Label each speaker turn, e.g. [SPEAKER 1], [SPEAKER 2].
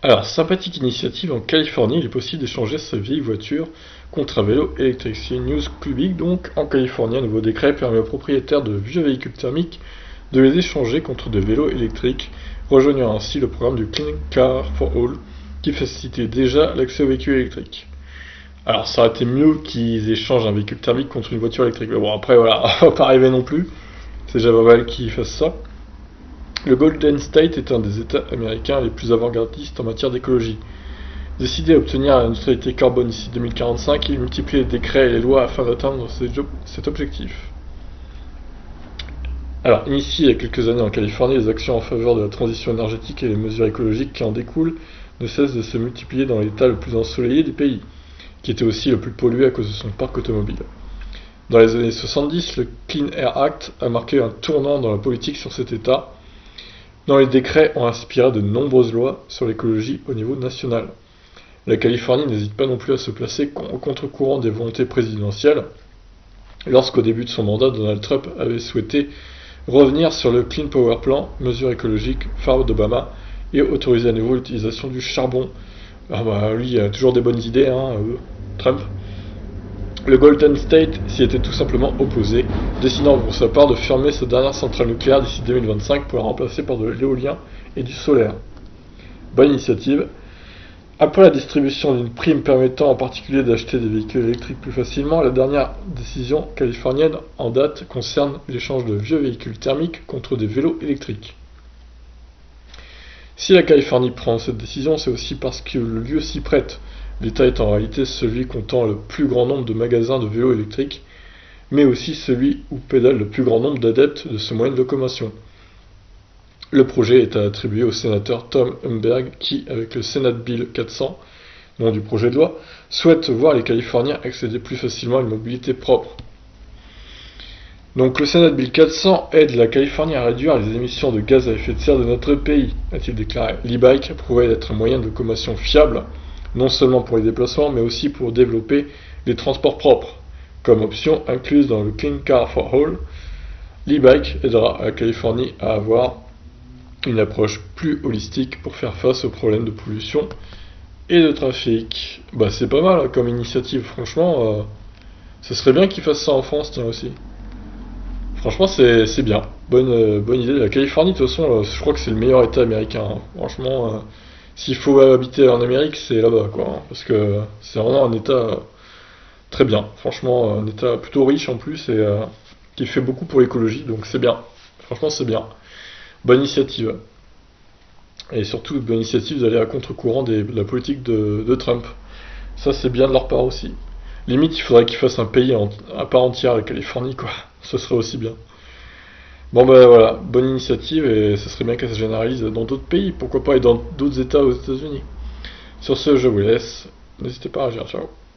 [SPEAKER 1] Alors, sympathique initiative, en Californie, il est possible d'échanger sa vieille voiture contre un vélo électrique. C'est une news publique, donc en Californie, un nouveau décret permet aux propriétaires de vieux véhicules thermiques de les échanger contre des vélos électriques, rejoignant ainsi le programme du Clean Car for All, qui facilitait déjà l'accès aux véhicules électriques. Alors, ça aurait été mieux qu'ils échangent un véhicule thermique contre une voiture électrique. Mais bon, après, voilà, on va pas arriver non plus. C'est déjà pas mal qu'ils fassent ça. Le Golden State est un des États américains les plus avant-gardistes en matière d'écologie. Décidé à obtenir la neutralité carbone d'ici 2045, il multiplie les décrets et les lois afin d'atteindre cet objectif. Alors, initié il y a quelques années en Californie, les actions en faveur de la transition énergétique et les mesures écologiques qui en découlent ne cessent de se multiplier dans l'État le plus ensoleillé du pays, qui était aussi le plus pollué à cause de son parc automobile. Dans les années 70, le Clean Air Act a marqué un tournant dans la politique sur cet État, dont les décrets ont inspiré de nombreuses lois sur l'écologie au niveau national. La Californie n'hésite pas non plus à se placer au contre-courant des volontés présidentielles, lorsqu'au début de son mandat, Donald Trump avait souhaité revenir sur le Clean Power Plan, mesure écologique phare d'Obama, et autoriser à nouveau l'utilisation du charbon. Ah bah lui, il a toujours des bonnes idées, Trump. Le Golden State s'y était tout simplement opposé, décidant pour sa part de fermer sa dernière centrale nucléaire d'ici 2025 pour la remplacer par de l'éolien et du solaire. Bonne initiative. Après la distribution d'une prime permettant en particulier d'acheter des véhicules électriques plus facilement, la dernière décision californienne en date concerne l'échange de vieux véhicules thermiques contre des vélos électriques. Si la Californie prend cette décision, c'est aussi parce que le lieu s'y prête. L'État est en réalité celui comptant le plus grand nombre de magasins de vélos électriques, mais aussi celui où pédale le plus grand nombre d'adeptes de ce moyen de locomotion. Le projet est attribué au sénateur Tom Umberg qui, avec le Senate Bill 400, nom du projet de loi, souhaite voir les Californiens accéder plus facilement à une mobilité propre. Donc le Senate Bill 400 aide la Californie à réduire les émissions de gaz à effet de serre de notre pays, a-t-il déclaré. L'e-bike prouve être un moyen de locomotion fiable, non seulement pour les déplacements, mais aussi pour développer les transports propres. Comme option incluse dans le Clean Car for All, l'e-bike aidera la Californie à avoir une approche plus holistique pour faire face aux problèmes de pollution et de trafic. Bah c'est pas mal comme initiative, franchement, ce serait bien qu'ils fassent ça en France, tiens aussi. Franchement c'est bien, bonne idée. La Californie de toute façon, je crois que c'est le meilleur état américain, Franchement, s'il faut habiter en Amérique, c'est là-bas quoi, parce que c'est vraiment un état très bien, franchement un état plutôt riche en plus et qui fait beaucoup pour l'écologie, donc c'est bien, franchement c'est bien. Bonne initiative. Et surtout, bonne initiative d'aller à contre-courant de la politique de Trump. Ça, c'est bien de leur part aussi. Limite, il faudrait qu'ils fassent un pays à part entière, la Californie, quoi. Ça serait aussi bien. Bon, ben voilà, bonne initiative, et ça serait bien qu'elle se généralise dans d'autres pays. Pourquoi pas, et dans d'autres États aux États-Unis. Sur ce, je vous laisse. N'hésitez pas à réagir. Ciao.